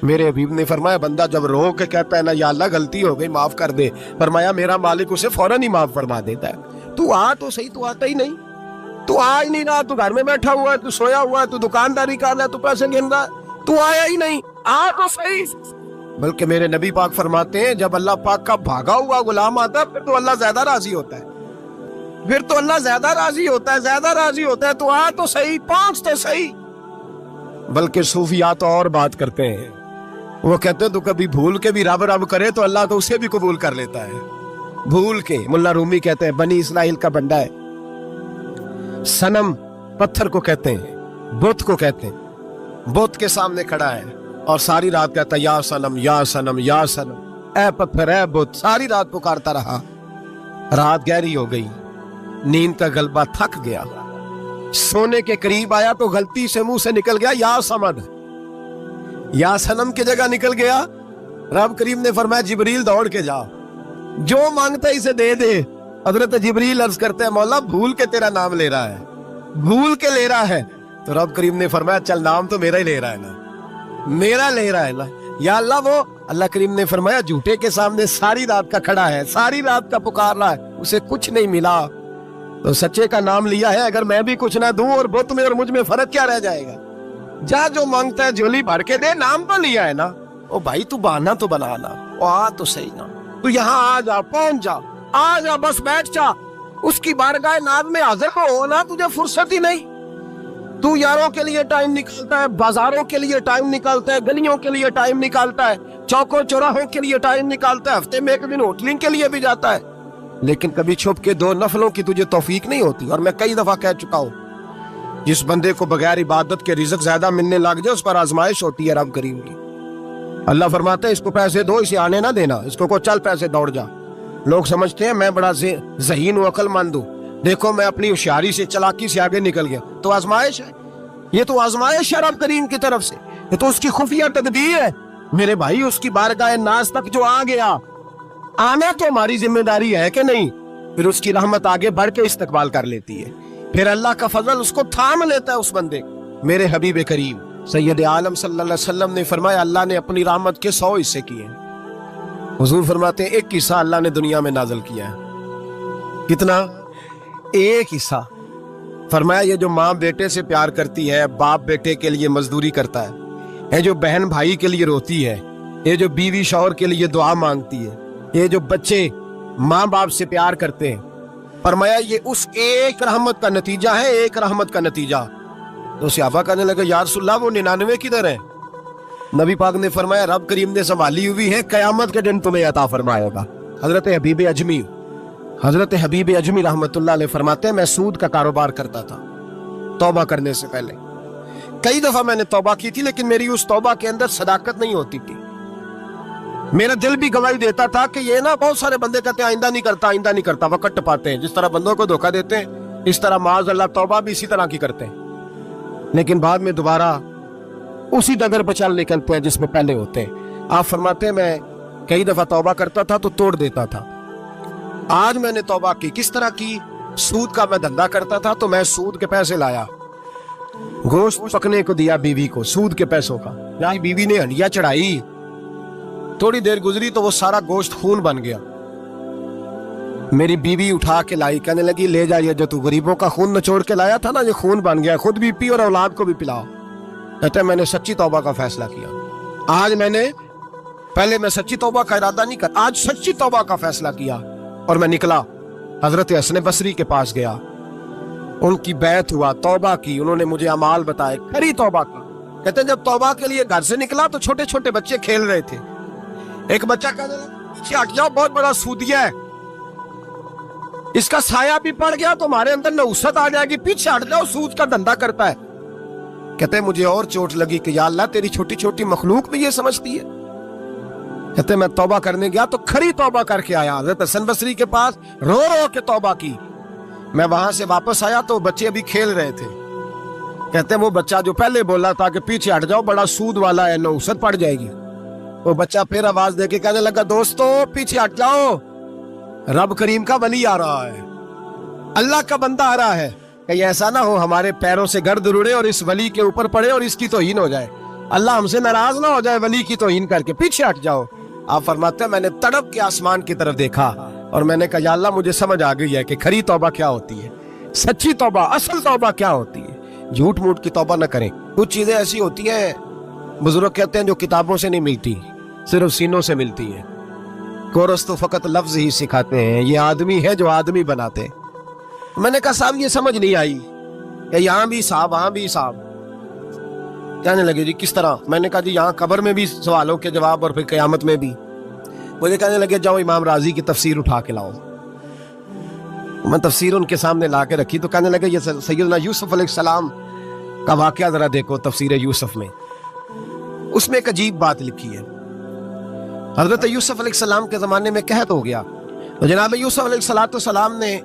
میرے حبیب نے فرمایا بندہ جب رو کے کہتا ہے نا یا اللہ غلطی ہو گئی معاف کر دے، فرمایا میرا مالک اسے فوراً ہی معاف فرما دیتا ہے۔ تو آ تو صحیح، تو آتا ہی نہیں، تو آ ہی نہیں رہا، تو گھر میں بیٹھا ہوا ہے، تو سویا ہوا ہے، تو دکانداری کر رہا ہے، تو پیسے گن رہا ہے، تو آیا ہی نہیں، آ تو صحیح۔ بلکہ میرے نبی پاک فرماتے ہیں جب اللہ پاک کا بھاگا ہوا غلام آتا ہے پھر تو اللہ زیادہ راضی ہوتا ہے، پھر تو اللہ زیادہ راضی ہوتا ہے، زیادہ راضی ہوتا ہے، تو آ تو صحیح، پہنچ تو صحیح۔ بلکہ صوفیات تو اور بات کرتے ہیں، وہ کہتے ہیں تو کبھی بھول کے بھی رب رب کرے تو اللہ تو اسے بھی قبول کر لیتا ہے، بھول کے۔ ملا رومی کہتے ہیں بنی اسرائیل کا بندہ ہے، صنم پتھر کو کہتے ہیں، بت کو کہتے ہیں، بت کے سامنے کھڑا ہے اور ساری رات کہتا ہے یا صنم یا صنم یا صنم، اے پتھر اے بت، ساری رات پکارتا رہا۔ رات گہری ہو گئی، نیند کا غلبہ تھک گیا، سونے کے قریب آیا تو غلطی سے منہ سے نکل گیا یا صمد، یا صنم کی جگہ نکل گیا۔ رب کریم نے فرمایا جبریل دوڑ کے جا، جو مانگتا ہے اسے دے دے۔ حضرت جبریل عرض کرتے ہیں مولا بھول کے تیرا نام لے رہا ہے، بھول کے لے رہا ہے۔ تو رب کریم نے فرمایا چل نام تو میرا ہی لے رہا ہے نا، میرا لے رہا ہے نا یا اللہ۔ وہ اللہ کریم نے فرمایا جھوٹے کے سامنے ساری رات کا کھڑا ہے، ساری رات کا پکار رہا ہے، اسے کچھ نہیں ملا، تو سچے کا نام لیا ہے۔ اگر میں بھی کچھ نہ دوں اور بت میں اور مجھ میں فرق کیا رہ جائے گا؟ جا جو مانگتا ہے جھولی بھر کے دے، نام تو لیا ہے نا۔ او بھائی تو بہانا تو بنانا، او آ تو صحیح نا، تو یہاں آ جا، پہنچ جا، آ جا، بس بیٹھ جا، اس کی بارگاہ ناز میں حاضر ہو نا، تجھے فرصت ہی نہیں۔ تو یاروں کے لیے ٹائم نکالتا ہے، بازاروں کے لیے ٹائم نکالتا ہے، گلیوں کے لیے ٹائم نکالتا ہے، چوکوں چوراہوں کے لیے ٹائم نکالتا ہے، ہفتے میں ایک دن ہوٹلنگ کے لیے بھی جاتا ہے، لیکن کبھی چھپ کے 2 نفلوں کی تجھے توفیق نہیں ہوتی۔ اور میں کئی دفعہ کہہ چکا ہوں جس بندے کو بغیر عبادت کے رزق زیادہ ملنے لگ جائے اس پر آزمائش ہوتی ہے رب کریم کی۔ اللہ فرماتا ہے اس کو پیسے دو، اسے آنے نہ دینا، اس کو چل پیسے دوڑ جا۔ لوگ سمجھتے ہیں میں بڑا ذہین و عقل مند ہوں، دیکھو میں اپنی ہوشیاری سے چالاکی سے آگے نکل گیا، تو آزمائش ہے، یہ تو آزمائش ہے رب کریم کی طرف سے، یہ تو اس کی خفیہ تدبیر ہے۔ میرے بھائی اس کی بارگاہ ناز تک جو آ گیا، آنا تو ہماری ذمہ داری ہے کہ نہیں؟ پھر اس کی رحمت آگے بڑھ کے استقبال کر لیتی ہے، پھر اللہ کا فضل اس کو تھام لیتا ہے اس بندے۔ میرے حبیب کریم سید عالم صلی اللہ علیہ وسلم نے فرمایا اللہ نے اپنی رحمت کے 100 حصے کیے ہیں۔ حضور فرماتے ہیں ایک حصہ اللہ نے دنیا میں نازل کیا ہے۔ کتنا؟ ایک حصہ۔ فرمایا یہ جو ماں بیٹے سے پیار کرتی ہے، باپ بیٹے کے لیے مزدوری کرتا ہے، یہ جو بہن بھائی کے لیے روتی ہے، یہ جو بیوی شوہر کے لیے دعا مانگتی ہے، یہ جو بچے ماں باپ سے پیار کرتے ہیں، فرمایا یہ اس ایک رحمت کا نتیجہ ہے، ایک رحمت کا نتیجہ۔ تو صحابہ کہنے لگے یا رسول اللہ وہ 99 کدھر ہیں؟ نبی پاک نے فرمایا رب کریم نے سنبھالی ہوئی ہے، قیامت کے دن تمہیں عطا فرمائے گا۔ حضرت حبیب اجمی رحمت اللہ علیہ فرماتے ہیں میں سود کا کاروبار کرتا تھا توبہ کرنے سے پہلے، کئی دفعہ میں نے توبہ کی تھی، لیکن میری اس توبہ کے اندر صداقت نہیں ہوتی تھی۔ میرا دل بھی گواہی دیتا تھا کہ یہ نا بہت سارے بندے کہتے ہیں آئندہ نہیں کرتا، آئندہ نہیں کرتا، وقت ٹپاتے ہیں، جس طرح بندوں کو دھوکہ دیتے ہیں اس طرح معاذ اللہ توبہ بھی اسی طرح کی کرتے ہیں، لیکن بعد میں دوبارہ اسی ڈگر پہ چل نکلتے ہیں جس میں پہلے ہوتے ہیں۔ آپ فرماتے ہیں میں کئی دفعہ توبہ کرتا تھا تو توڑ دیتا تھا۔ آج میں نے توبہ کی، کس طرح کی؟ سود کا میں دھندا کرتا تھا تو میں سود کے پیسے لایا، گوشت پکنے کو دیا بیوی کو سود کے پیسوں کا، یعنی بیوی نے ہنڈیا چڑھائی، تھوڑی دیر گزری تو وہ سارا گوشت خون بن گیا۔ میری بیوی اٹھا کے لائی، کہنے لگی لے جا یہ جو تو غریبوں کا خون نچوڑ کے لایا تھا نا، یہ خون بن گیا، خود بھی پی اور اولاد کو بھی پلاؤ۔ کہتے ہیں میں نے سچی توبہ کا فیصلہ کیا۔ آج میں نے، پہلے میں سچی توبہ کا ارادہ نہیں کرتا، آج سچی توبہ کا فیصلہ کیا اور میں نکلا حضرت حسن بصری کے پاس گیا، ان کی بیعت ہوا، توبہ کی، انہوں نے مجھے اعمال بتائے، کھری توبہ کی۔ کہتے ہیں جب توبہ کے لیے گھر سے نکلا تو چھوٹے چھوٹے بچے کھیل رہے تھے، ایک بچہ کہنے لگا پیچھے ہٹ جاؤ بہت بڑا سودیا ہے، اس کا سایہ بھی پڑ گیا تو ہمارے اندر نحوست آ جائے گی، پیچھے ہٹ جاؤ سود کا دھندا کرتا ہے۔ کہتے ہیں مجھے اور چوٹ لگی کہ یا اللہ تیری چھوٹی چھوٹی مخلوق بھی یہ سمجھتی ہے۔ کہتے ہیں میں توبہ کرنے گیا تو کھری توبہ کر کے آیا، حضرت حسن بصری کے پاس رو رو کے توبہ کی۔ میں وہاں سے واپس آیا تو بچے ابھی کھیل رہے تھے۔ کہتے ہیں وہ بچہ جو پہلے بولا تھا کہ پیچھے ہٹ جاؤ بڑا سود والا ہے نحوست پڑ جائے گی، وہ بچہ پھر آواز دے کے کہنے لگا دوستو پیچھے ہٹ جاؤ، رب کریم کا ولی آ رہا ہے، اللہ کا بندہ آ رہا ہے، کہ ایسا نہ ہو ہمارے پیروں سے گرد اڑے اور اس ولی کے اوپر پڑے اور اس کی توہین ہو جائے۔ اللہ ہم سے ناراض نہ ہو جائے ولی کی توہین کر کے، پیچھے ہٹ جاؤ۔ آپ فرماتے ہیں میں نے تڑپ کے آسمان کی طرف دیکھا اور میں نے کہا یا اللہ مجھے سمجھ آ گئی ہے کہ کھری توبہ کیا ہوتی ہے، سچی توبہ، اصل توبہ کیا ہوتی ہے۔ جھوٹ موٹ کی توبہ نہ کریں۔ کچھ چیزیں ایسی ہوتی ہیں بزرگ کہتے ہیں جو کتابوں سے نہیں ملتی، صرف سینوں سے ملتی ہے۔ کورس تو فقط لفظ ہی سکھاتے ہیں، یہ آدمی ہے جو آدمی بناتے۔ میں نے کہا صاحب یہ سمجھ نہیں آئی کہ یہاں بھی صاحب وہاں بھی صاحب۔ کہنے لگے جی کس طرح؟ میں نے کہا جی یہاں قبر میں بھی سوالوں کے جواب اور پھر قیامت میں بھی۔ مجھے کہنے لگے جاؤ امام راضی کی تفسیر اٹھا کے لاؤ۔ میں تفسیر ان کے سامنے لا کے رکھی تو کہنے لگے یہ سیدنا یوسف علیہ السلام کا واقعہ ذرا دیکھو تفسیر یوسف میں، اس میں ایک عجیب بات لکھی ہے۔ حضرت یوسف علیہ السلام کے زمانے میں قحط ہو گیا تو جناب یوسف علیہ السلام نے،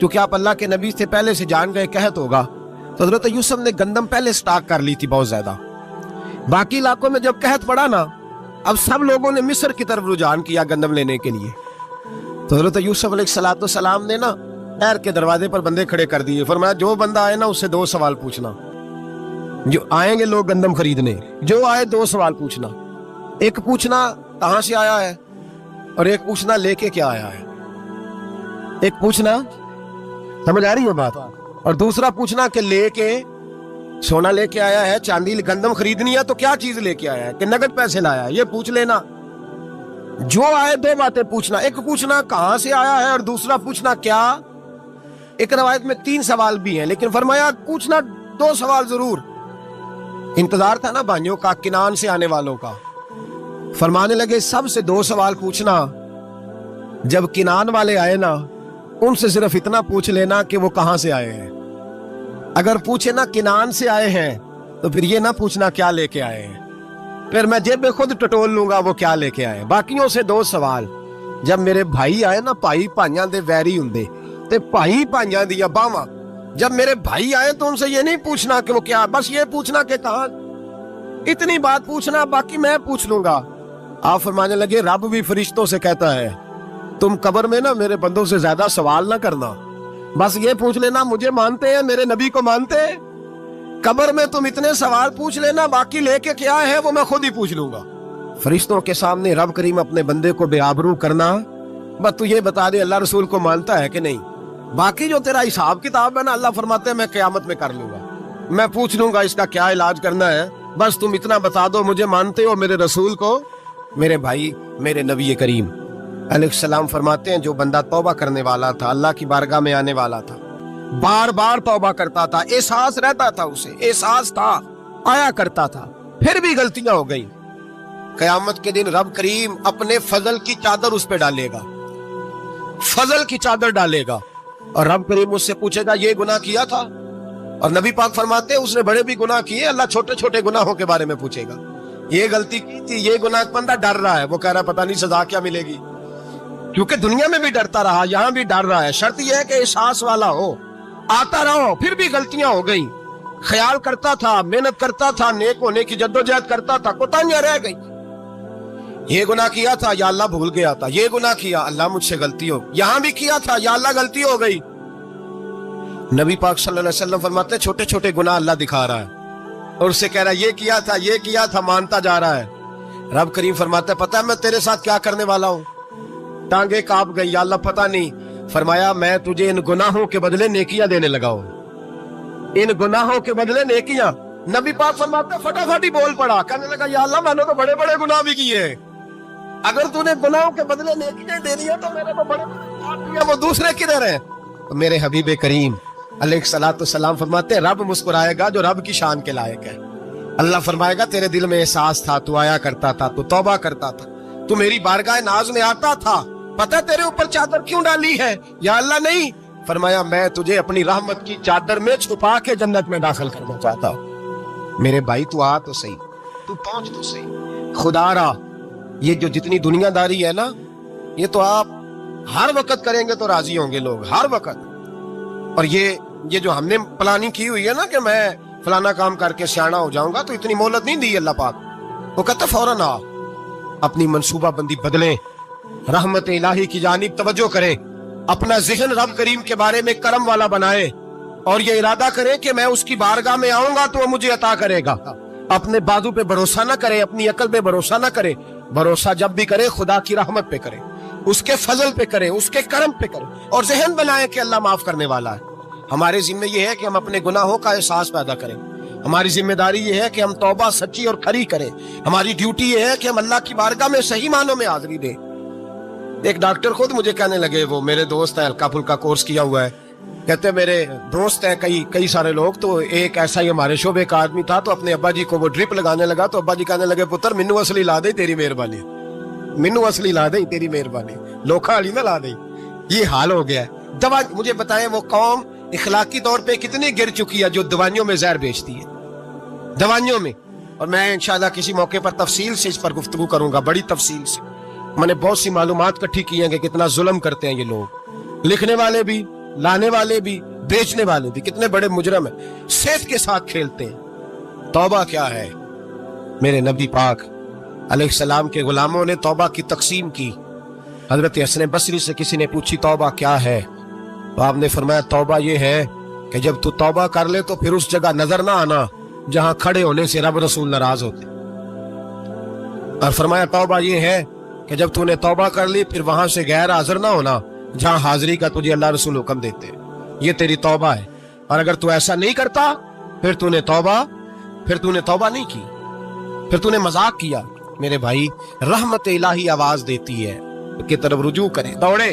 چونکہ آپ اللہ کے نبی سے پہلے سے جان گئے قحط ہوگا، تو حضرت یوسف نے گندم پہلے سٹاک کر لی تھی بہت زیادہ۔ باقی علاقوں میں جب قحط پڑا نا، اب سب لوگوں نے مصر کی طرف رجحان کیا گندم لینے کے لیے۔ تو حضرت یوسف علیہ السلام نے نا نہر کے دروازے پر بندے کھڑے کر دیے، فرمایا جو بندہ آئے نا اس سے 2 سوال پوچھنا۔ جو آئیں گے لوگ گندم خریدنے، جو آئے 2 سوال پوچھنا۔ ایک پوچھنا کہاں سے آیا ہے اور ایک پوچھنا لے کے کیا آیا ہے۔ ایک پوچھنا، سمجھ آ رہی ہے بات، اور دوسرا پوچھنا کہ لے کے سونا لے کے آیا ہے، چاندی گندم خریدنی ہے تو کیا چیز لے کے آیا ہے کہ نقد پیسے لایا ہے، یہ پوچھ لینا۔ جو آئے 2 باتیں پوچھنا، ایک پوچھنا کہاں سے آیا ہے اور دوسرا پوچھنا کیا۔ ایک روایت میں 3 سوال بھی ہیں لیکن فرمایا پوچھنا 2 سوال ضرور۔ انتظار تھا نا بھائیوں کا کنان سے آنے والوں کا، فرمانے لگے سب سے 2 سوال پوچھنا، جب کنان والے آئے نا ان سے صرف اتنا پوچھ لینا کہ وہ کہاں سے آئے ہیں۔ اگر پوچھے نا کنان سے آئے ہیں تو پھر یہ نہ پوچھنا کیا لے کے آئے ہیں، پھر میں جیب میں خود ٹٹول لوں گا وہ کیا لے کے آئے۔ باقیوں سے 2 سوال۔ جب میرے بھائی آئے نا، بھائی بھائیاں دے ویری ہوندے تے بھائی بھائیاں دیا باواں، جب میرے بھائی آئے تو ان سے یہ نہیں پوچھنا کہ وہ کیا، بس یہ پوچھنا کہ کہاں، اتنی بات پوچھنا، باقی میں پوچھ لوں گا۔ آپ فرمانے لگے رب بھی فرشتوں سے کہتا ہے تم قبر میں نا میرے بندوں سے زیادہ سوال نہ کرنا، بس یہ پوچھ لینا مجھے مانتے ہیں، میرے نبی کو مانتے ہیں۔ قبر میں تم اتنے سوال پوچھ لینا، باقی لے کے کیا ہے وہ میں خود ہی پوچھ لوں گا۔ فرشتوں کے سامنے رب کریم اپنے بندے کو بے آبرو کرنا، بس تو یہ بتا دے اللہ رسول کو مانتا ہے کہ نہیں، باقی جو تیرا حساب کتاب ہے نا اللہ فرماتے ہیں میں قیامت میں کر لوں گا، میں پوچھ لوں گا اس کا کیا علاج کرنا ہے، بس تم اتنا بتا دو مجھے مانتے ہو، میرے رسول کو، میرے بھائی، میرے نبی کریم علیہ السلام فرماتے ہیں جو بندہ توبہ کرنے والا تھا، اللہ کی بارگاہ میں آنے والا تھا، بار بار توبہ کرتا تھا، احساس رہتا تھا، اسے احساس تھا، آیا کرتا تھا، پھر بھی غلطیاں ہو گئی، قیامت کے دن رب کریم اپنے فضل کی چادر اس پہ ڈالے گا، فضل کی چادر ڈالے گا، اور رب کریم اس سے پوچھے گا یہ گناہ کیا تھا، اور نبی پاک فرماتے ہیں اس نے بڑے بھی گناہ کیے، اللہ چھوٹے چھوٹے گناہوں کے بارے میں پوچھے گا، یہ غلطی کی تھی، یہ گناہ، بندہ ڈر رہا ہے، وہ کہہ رہا ہے پتہ نہیں سزا کیا ملے گی، کیونکہ دنیا میں بھی ڈرتا رہا، یہاں بھی ڈر رہا ہے، شرط یہ ہے کہ احساس والا ہو، آتا رہو، پھر بھی غلطیاں ہو گئی، خیال کرتا تھا، محنت کرتا تھا، نیک ہونے کی جدوجہد کرتا تھا، کوتاہیاں رہ گئی، یہ گناہ کیا تھا یا اللہ بھول گیا تھا، یہ گناہ کیا اللہ مجھ سے غلطی ہو، یہاں بھی کیا تھا یا اللہ غلطی ہو گئی۔ نبی پاک صلی اللہ علیہ وسلم فرماتے ہیں چھوٹے چھوٹے گناہ اللہ دکھا رہا ہے اور اس سے کہہ رہا ہے یہ کیا تھا مانتا جا رہا ہے، رب کریم فرماتا ہے پتہ ہے میں تیرے ساتھ کیا کرنے والا ہوں، ٹانگیں کانپ گئی، یا اللہ پتہ نہیں، فرمایا میں تجھے ان گناہوں کے بدلے نیکیاں دینے لگا ہوں، ان گناہوں کے بدلے نیکیاں۔ نبی پاک فرماتا ہے فٹافٹ ہی بول پڑا، کہنے لگا یا اللہ میں نے تو بڑے بڑے گناہ بھی کیے، اگر تو نے گناہوں کے بدلے نیکیاں دے دیا تو میرے تو بڑے بڑے وہ دوسرے کدھر ہیں؟ تو میرے حبیب کریم علیہ الصلوۃ والسلام فرماتے ہیں رب مسکرائے گا جو رب کی شان کے لائق ہے، اللہ فرمائے گا تیرے دل میں احساس تھا، تو آیا کرتا تھا، تو توبہ کرتا تھا، تو میری بارگاہ ناز میں آتا تھا، پتہ تیرے اوپر چادر کیوں ڈالی ہے؟ یا اللہ نہیں، فرمایا میں تجھے اپنی رحمت کی چادر میں چھپا کے جنت میں داخل کرنا چاہتا ہوں۔ میرے بھائی تو آ تو صحیح، تو پہنچ تو صحیح، خدا را یہ جو جتنی دنیا داری ہے نا، یہ تو آپ ہر وقت کریں گے تو راضی ہوں گے لوگ، ہر وقت، اور یہ جو ہم نے پلاننگ کی ہوئی ہے نا کہ میں فلانا کام کر کے سیانا ہو جاؤں گا، تو اتنی مہلت نہیں دی اللہ پاک، وہ کہتا فوراً آ، اپنی منصوبہ بندی بدلیں، رحمت الہی کی جانب توجہ کریں، اپنا ذہن رب کریم کے بارے میں کرم والا بنائے، اور یہ ارادہ کریں کہ میں اس کی بارگاہ میں آؤں گا تو وہ مجھے عطا کرے گا، अपने बाजू पे भरोसा ना करे, अपनी अकल पे भरोसा ना करे, भरोसा जब भी करे खुदा की रहमत पे करे, उसके फजल पे करे, उसके करम पे करे, और जहन बनाए कि अल्लाह माफ करने वाला है। हमारे जिम्मे ये है कि हम अपने गुनाहों का एहसास पैदा करें। हमारी जिम्मेदारी ये है कि हम तौबा सच्ची और खरी करें। हमारी ड्यूटी ये है कि हम अल्लाह की बारगाह में सही मानों में हाजिरी दें। एक डॉक्टर खुद मुझे कहने लगे, वो मेरे दोस्त है, हल्का फुल्का कोर्स किया हुआ है, कहते मेरे दोस्त हैं कई सारे लोग, तो एक ऐसा ही हमारे शोबे का आदमी था, तो अपने अब्बा जी को वो ड्रिप लगाने लगा, तो अब्बा जी कहने लगे, पुत्र मिन्नू असली ला दे तेरी मेहरबानी, मिन्नू असली ला दे तेरी मेहरबानी, लोखा अली ना ला दे। ये हाल हो गया है। दवा मुझे बताएं वो कौम इखलाकी तौर पे कितनी गिर चुकी है जो दवाइयों में जहर बेचती है, दवाइयों में। और मैं इंशाल्लाह किसी मौके पर तफसील से इस पर गुफ्तगू करूंगा, बड़ी तफसील से। मैंने बहुत सी मालूमात इकट्ठी की हैं कि कितना जुल्म करते हैं ये लोग, लिखने वाले भी, लाने वाले भी, बेचने वाले भी, कितने बड़े मुजरम हैं, सेहत के साथ खेलते हैं। तौबा क्या है? मेरे नबी पाक अलैहिस्सलाम के गुलामों ने तौबा की तकसीम की। हजरत हसन बसरी से किसी ने पूछी तौबा क्या है, तो आपने फरमाया तौबा ये है कि जब तू तौबा कर ले तो फिर उस जगह नजर ना आना जहां खड़े होने से रब रसूल नाराज होते। और फरमाया तौबा ये है कि जब तूने तौबा कर ली फिर वहां से गैर हाजिर ना होना जहां हाजिरी का तुझे अल्लाह रसूल हुक्म देते हैं। ये तेरी तौबा है। और अगर तू ऐसा नहीं करता फिर तूने तौबा नहीं की, फिर तूने मजाक किया। मेरे भाई, रहमत इलाही आवाज देती है कि तरफ रुजू करें, दौड़े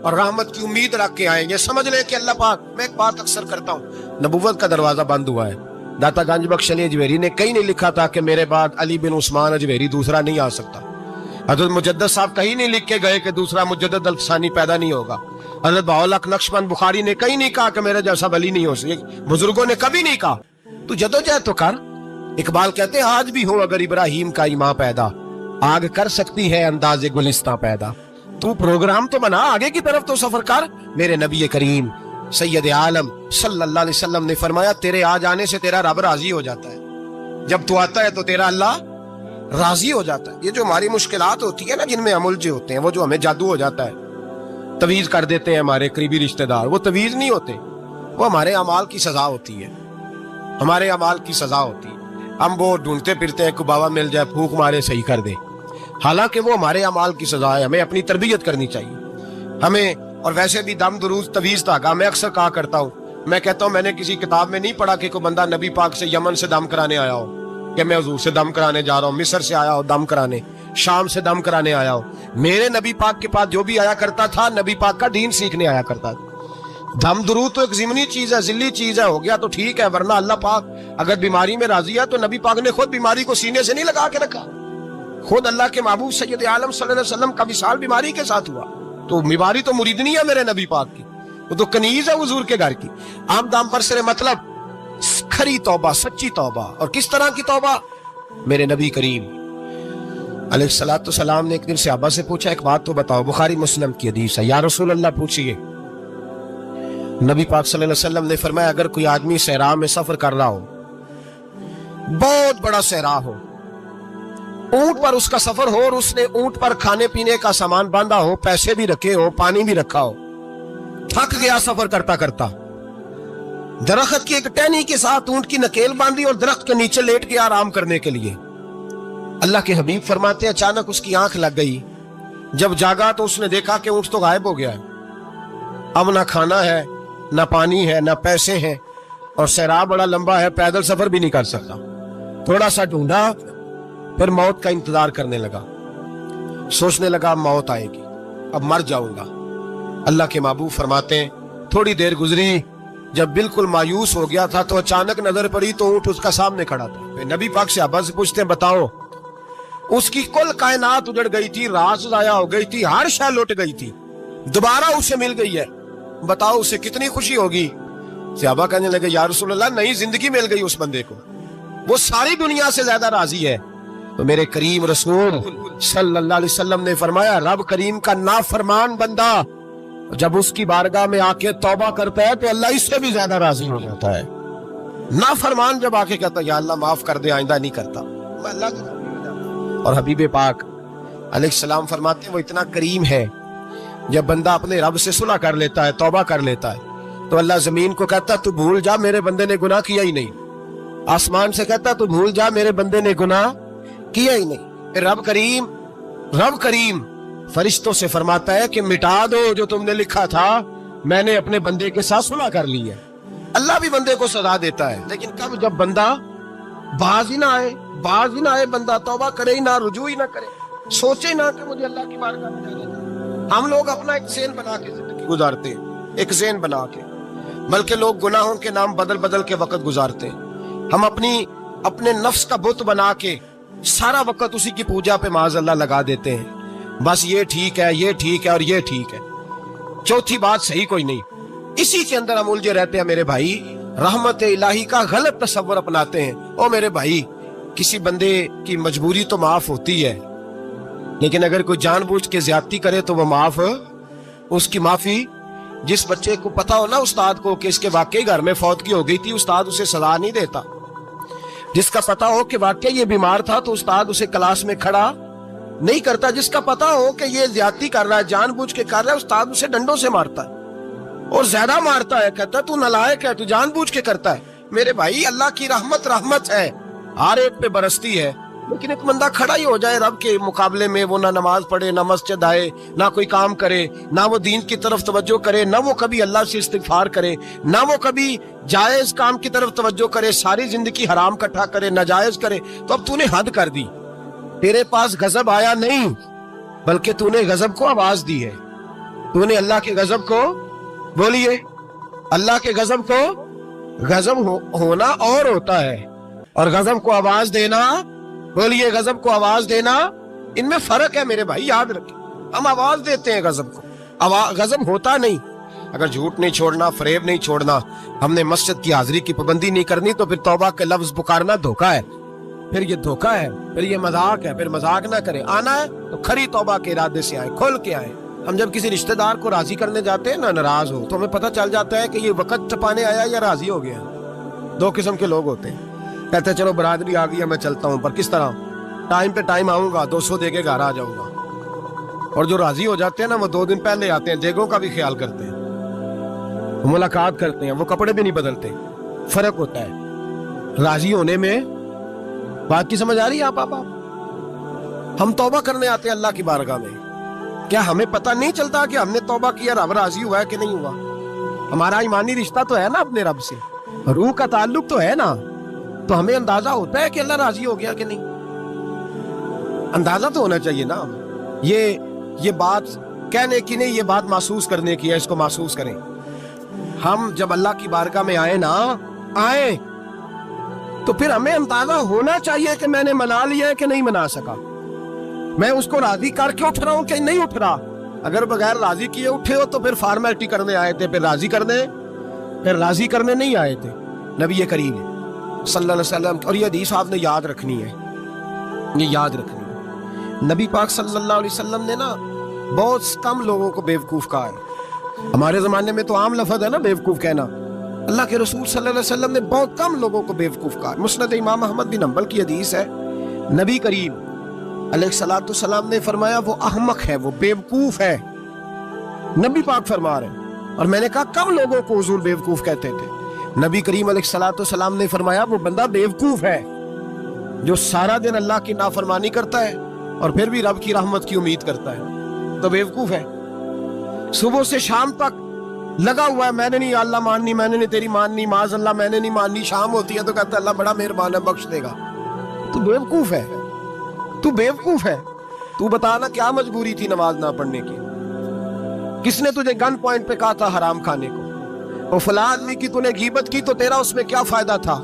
और रहमत की उम्मीद रख के आएंगे। समझ ले कि अल्लाह पाक, मैं एक बात अक्सर करता हूँ, नबुव्वत का दरवाजा बंद हुआ है। दाता गंज बख्श अली अजमेरी ने कहीं नहीं लिखा था कि मेरे बाद अली बिन उस्मान अजमेरी दूसरा नहीं आ सकता। हजरत मुजद्दद साहब कहीं नहीं लिख के गए कि दूसरा मुजद्दद अल्फसानी पैदा नहीं होगा। हजरत बाउल नक्शबंद बुखारी ने कहीं नहीं कहा कि मेरे जैसा वली नहीं हो सकता। बुजुर्गों ने कभी नहीं कहा। तू जदोजहद तो कर। इकबाल कहते हैं आज भी हो अगर इब्राहिम का ईमां पैदा, आग कर सकती है अंदाजे गुलिस्तां पैदा। तू प्रोग्राम तो बना, आगे की तरफ तो सफर कर। मेरे नबी करीम सैयद आलम सल्लल्लाहु अलैहि वसल्लम ने फरमाया तेरे आ जाने से तेरा रब राजी हो जाता है। जब तू आता है तो तेरा अल्लाह राजी हो जाता है। ये जो हमारी मुश्किलात होती है ना, जिनमें हम उलझे होते हैं, वो जो हमें जादू हो जाता है, तवीज कर देते हैं हमारे करीबी रिश्तेदार, वो तवीज नहीं होते, वो हमारे अमाल की सजा होती है, हमारे अमाल की सजा होती है। हम वो ढूंढते फिरते हैं कि बाबा मिल जाए फूक मारे सही कर दे, हालांकि वो हमारे अमाल की सजा है। हमें अपनी तरबियत करनी चाहिए हमें। और वैसे भी दम दुरूद तवीज धागा मैं अक्सर कहा करता हूँ, मैं कहता हूँ मैंने किसी किताब में नहीं पढ़ा कि कोई बंदा नबी पाक से यमन से दम कराने आया हो, कि मैं हुजूर से दम कराने जा रहा हूँ, मिस्र से आया हो दम कराने, शाम से दम कराने आया हो। मेरे नबी पाक के पास जो भी आया करता था, नबी पाक का दीन सीखने आया करता था। दम दुरूद तो एक ज़िमनी चीज है, जिल्ली चीज है, हो गया तो ठीक है, वरना अल्लाह पाक अगर बीमारी में राजी है तो नबी पाक ने खुद बीमारी को सीने से नहीं लगा के रखा। खुद अल्लाह के महबूब सैयद आलम सल्लल्लाहु अलैहि वसल्लम का विसाल बीमारी के साथ हुआ, तो बीमारी तो मुरीदनी है मेरे नबी पाक की, वो तो कनीज है हुजूर के घर की। आम दाम पर से मतलब खरी तौबा, सच्ची तौबा। और किस तरह की तौबा? मेरे नबी करीम अलैहिस्सलातु सलाम ने एक दिन सहाबा से पूछा एक बात तो बताओ, बुखारी मुस्लिम की हदीस है, या रसूल अल्लाह पूछिए। नबी पाक सल्लल्लाहु अलैहि वसल्लम ने फरमाया अगर कोई आदमी सहरा में सफर कर रहा हो, बहुत बड़ा सहरा हो, ऊंट पर उसका सफर हो और उसने ऊंट पर खाने पीने का सामान बांधा हो, पैसे भी रखे हो, पानी भी रखा हो, थक गया सफर करता करता, दरख्त की एक टहनी के साथ ऊंट की नकेल बांधी और दरख्त के नीचे लेट के आराम करने के लिए। अल्लाह के हबीब फरमाते अचानक उसकी आंख लग गई। जब जागा तो उसने देखा कि ऊंट तो गायब हो गया है। अब ना खाना है, ना पानी है, ना पैसे हैं, और सहरा बड़ा लंबा है, पैदल सफर भी नहीं कर सकता। थोड़ा सा ढूंढा, फिर मौत का इंतजार करने लगा, सोचने लगा मौत आएगी, अब मर जाऊंगा। अल्लाह के महबूब फरमाते हैं थोड़ी देर गुजरी, जब बिल्कुल मायूस हो गया था तो अचानक नजर पड़ी तो ऊंट उसका सामने खड़ा था। नबी पाक से अब्बा से पूछते हैं बताओ, उसकी कुल कायनात उजड़ गई थी, रास जाया हो गई थी, हर शय लुट गई थी, दोबारा उसे मिल गई है, बताओ उसे कितनी खुशी होगी। सहाबा कहने लगे या रसूल अल्लाह नई जिंदगी मिल गई उस बंदे को, वो सारी दुनिया से ज्यादा राजी है। तो मेरे करीम रसूल सल्लल्लाहु अलैहि वसल्लम ने फरमाया रब करीम का नाफरमान बंदा जब उसकी बारगाह में आके तौबा करता है तो अल्लाह इससे भी ज्यादा राजी हो जाता है। नाफरमान जब आके कहता है या अल्लाह माफ कर दे, आइंदा नहीं करता, मैं अल्लाह। और हबीब पाक अलैहिस्सलाम फरमाते हैं वो इतना करीम है, जब बंदा अपने रब से सुलह कर लेता है, तौबा कर लेता है, तो अल्लाह जमीन को कहता तू भूल जा मेरे बंदे ने गुनाह किया ही नहीं, आसमान से कहता तू भूल जा मेरे बंदे ने गुनाह किया ही नहीं। फिर रब करीम फरिश्तों से फरमाता है कि मिटा दो जो तुमने लिखा था, मैंने अपने बंदे के साथ सुलह कर ली है। अल्लाह भी बंदे को सजा देता है, लेकिन कब? जब बंदा बाज ही ना आए, बंदा तौबा करे ही ना, रुजू ही ना करे, सोचे ना कि मुझे अल्लाह की बारगाह में जाना है। हम लोग अपना एक ज़हन बना के जिंदगी गुजारते हैं, एक ज़हन बना के, बल्कि लोग गुनाहों के नाम बदल बदल के वक्त गुजारते हैं। हम अपने नफ्स का बुत बना के सारा वक्त उसी की पूजा पे माज़अल्लाह लगा देते हैं। बस ये ठीक है, ये ठीक है और ये ठीक है, चौथी बात सही कोई नहीं। इसी के अंदर हम उलझे रहते हैं मेरे भाई, रहमत इलाही का गलत तस्वर अपनाते हैं। ओ मेरे भाई, किसी बंदे की मजबूरी तो माफ होती है, लेकिन अगर कोई जानबूझ के ज्यादती करे तो वो माफ, उसकी माफी, जिस बच्चे को पता हो ना उस्ताद को कि इसके वाकई घर में फौतगी हो गई थी, उस्ताद उसे सजा नहीं देता। जिसका पता हो कि वाकई ये बीमार था तो उस्ताद उसे क्लास में खड़ा नहीं करता। जिसका पता हो कि ये ज्यादती कर रहा है, जानबूझ के कर रहा है, उस्ताद उसे डंडों से मारता है और ज्यादा मारता है, कहता है तू नालायक है, तू जानबूझ के करता है। मेरे भाई, अल्लाह की रहमत है, हर एक पे बरसती है, लेकिन एक बंदा खड़ा ही हो जाए रब के मुकाबले में, वो ना नमाज पढ़े, ना मस्जिद आए, ना कोई काम करे, ना वो दीन की तरफ तवज्जो करे, ना वो कभी अल्लाह से इस्तिगफार करे, ना वो कभी जायज काम की तरफ तवज्जो करे, सारी जिंदगी हराम इकट्ठा करे, नाजायज करे, तो अब तूने हद कर दी। तेरे पास गजब आया नहीं, बल्कि तूने गजब को आवाज दी है। तूने अल्लाह के गजब को, बोलिए, अल्लाह के गजब को, गजब होना और होता है और गजब को आवाज देना, बोलिए, गजब को आवाज देना, इनमें फर्क है मेरे भाई, याद रखें। हम आवाज देते हैं गजब को, गजब होता नहीं। अगर झूठ नहीं छोड़ना, फरेब नहीं छोड़ना, हमने मस्जिद की हाजिरी की पाबंदी नहीं करनी, तो फिर तौबा के लफ्ज पुकारना धोखा है, फिर ये धोखा है, फिर ये मजाक है। फिर मजाक ना करें, आना है तो खरी तौबा के इरादे से आए, खोल के आए। हम जब किसी रिश्तेदार को राजी करने जाते हैं ना, नाराज हो, तो हमें पता चल जाता है कि ये वक्त टपाने आया या राजी हो गया। दो किस्म के लोग होते हैं, कहते हैं चलो बरादरी आ गई है, मैं चलता हूँ, पर किस तरह? टाइम पे टाइम आऊंगा, 200 दे के घर आ जाऊंगा। और जो राजी हो जाते हैं ना, वो 2 दिन पहले आते हैं, देगों का भी ख्याल करते हैं, मुलाकात करते हैं, वो कपड़े भी नहीं बदलते। फर्क होता है राजी होने में। बात की समझ आ रही है आप? हम तौबा करने आते हैं अल्लाह की बारगाह में, क्या हमें पता नहीं चलता कि हमने तौबा किया, रब राजी हुआ है कि नहीं हुआ? हमारा ईमानी रिश्ता तो है ना अपने रब से, रूह का ताल्लुक तो है ना, तो हमें अंदाजा होता है कि अल्लाह राजी हो गया कि नहीं। अंदाजा तो होना चाहिए ना। ये बात कहने की नहीं, ये बात महसूस करने की है, इसको महसूस करें। हम जब अल्लाह की बारगाह में आए तो फिर हमें अंदाजा होना चाहिए कि मैंने मना लिया है कि नहीं मना सका, मैं उसको राजी करके उठ रहा हूं कि नहीं उठ रहा। अगर बगैर राजी किए उठे हो तो फिर फॉर्मेलिटी करने आए थे, फिर राजी राजी करने नहीं आए थे। नबी करीम सल्लल्लाहु अलैहि वसल्लम, और ये हदीस आपने याद रखनी है, ये याद रखनी है। नबी पाक सल्लल्लाहु अलैहि वसल्लम ने ना बहुत कम लोगों को बेवकूफ कहा है। हमारे जमाने में तो आम लफ्ज है ना बेवकूफ कहना, अल्लाह के रसूल सल्लल्लाहु अलैहि वसल्लम ने बहुत कम लोगों को बेवकूफ कहा। मुस्नद इमाम अहमद बिन हंबल की हदीस है, नबी करीम अलैहिस्सलाम ने फरमाया वो अहमक है, वो बेवकूफ है। नबी पाक फरमा रहे हैं, और मैंने कहा कम लोगों को हुजूर बेवकूफ कहते थे। नबी करीम अलैहिस्सलाम ने फरमाया वो बंदा बेवकूफ है जो सारा दिन अल्लाह की नाफरमानी करता है और फिर भी रब की रहमत की उम्मीद करता है, तो बेवकूफ है। सुबह से शाम तक लगा हुआ है, मैंने नहीं अल्लाह माननी, मैंने नहीं तेरी माननी, माज अल्लाह मैंने नहीं माननी। शाम होती है तो कहता है अल्लाह बड़ा मेहरबान है, बख्श देगा। तू बेवकूफ है, तू बेवकूफ है। तू बताना क्या मजबूरी थी नमाज ना पढ़ने की? किसने तुझे गन पॉइंट पे कहा था हराम खाने को? वो फलां आदमी की तूने गीबत की तो तेरा उसमें क्या फायदा था?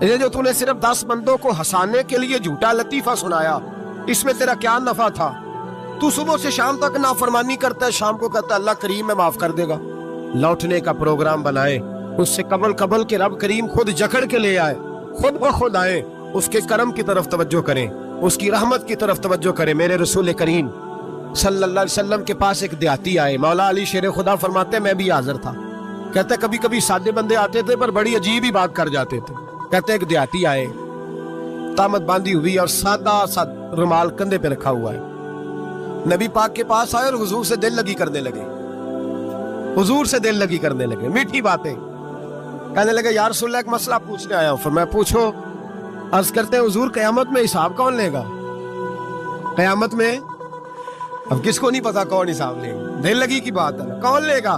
ये जो तूने सिर्फ 10 बंदों को हंसाने के लिए झूठा लतीफा सुनाया, इसमें तेरा क्या नफा था? तू सुबह से शाम तक नाफरमानी करता है, शाम को कहता है अल्लाह करीम में माफ कर देगा। लौटने का प्रोग्राम बनाए, उससे कबल के रब करीम खुद जकड़ के ले आए, खुद ब खुद आए, उसके करम की तरफ तवज्जो करें, उसकी रहमत की तरफ तवज्जो करें। मेरे रसूल करीम सल्लल्लाहु अलैहि वसल्लम के पास एक देहाती आए, मौला अली शेर खुदा फरमाते मैं भी हाजिर था। कहते कभी कभी सादे बंदे आते थे पर बड़ी अजीब ही बात कर जाते थे। कहते एक देहाती आए, तामत बांधी हुई और सादा सा रुमाल कंधे पे रखा हुआ है। नबी पाक के पास आए और हुजूर से दिल लगी करने लगे, हुजूर से दिल लगी करने लगे, मीठी बातें। कहने लगे या रसूल अल्लाह एक मसला पूछने आया हूं। फिर मैं पूछो। अर्ज करते हैं हुजूर क़यामत में हिसाब कौन लेगा? क़यामत में अब किसको नहीं पता कौन हिसाब लेगा, दिल लगी की बात है, कौन लेगा?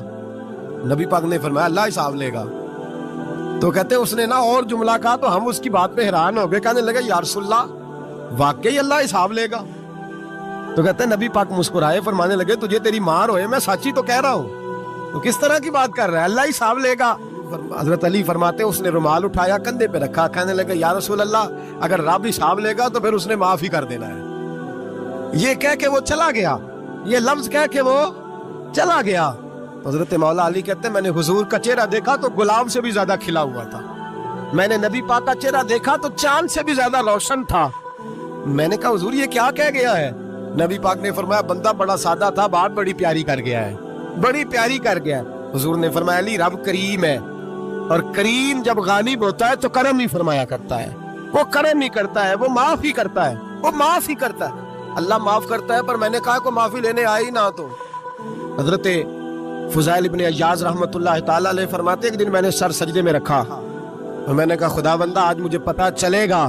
नबी पाक ने फरमाया अल्लाह हिसाब लेगा। तो कहते उसने ना और जुमला कहा तो हम उसकी बात पे हैरान हो गए। कहने लगे या रसूल अल्लाह वाकई अल्लाह हिसाब लेगा? तो कहते नबी पाक मुस्कुराए, फरमाने लगे तुझे तेरी मार होए, मैं सच्ची तो कह रहा हूँ, तो किस तरह की बात कर रहा है, अल्लाह हिसाब लेगा। हजरत अली फरमाते उसने रुमाल उठाया कंधे पे रखा, कहने लगे या रसूल अल्लाह अगर रब हिसाब लेगा तो फिर उसने माफ ही कर देना है। ये कह के वो चला गया, ये लफ्ज कह के वो चला गया। हजरत मौला अली कहते मैंने हुजूर का चेहरा देखा तो गुलाब से भी ज्यादा खिला हुआ था, मैंने नबी पाक का चेहरा देखा तो चांद से भी ज्यादा रोशन था। मैंने कहा हुजूर ये क्या कह गया है? नबी पाक ने फरमाया बंदा बड़ा सादा था, बात बड़ी प्यारी कर गया है, बड़ी प्यारी कर गया है। हुजूर ने फरमाया अली रब करीम है, और करीम जब गालिब होता है तो करम ही फरमाया करता है, वो करम ही करता है, वो माफ ही करता है, वो माफ ही करता है। अल्लाह माफ करता है, पर मैंने कहा को माफी लेने आई ना। तो हजरत फुज़ैल इब्न अय्याज़ रहमतुल्लाह ताला अलैह फरमाते एक दिन मैंने सर सजदे में रखा और मैंने कहा खुदा बंदा आज मुझे पता चलेगा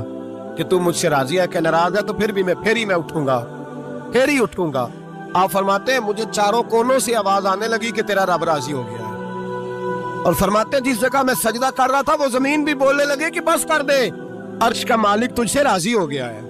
कि तू मुझसे राजी है कि नाराज है, तो फिर ही मैं उठूंगा, फिर ही उठूंगा। आप फरमाते हैं मुझे चारों कोनों से आवाज आने लगी कि तेरा रब राजी हो गया है, और फरमाते हैं जिस जगह मैं सजदा कर रहा था वो जमीन भी बोलने लगे कि बस कर दे, अर्श का मालिक तुझसे राजी हो गया है।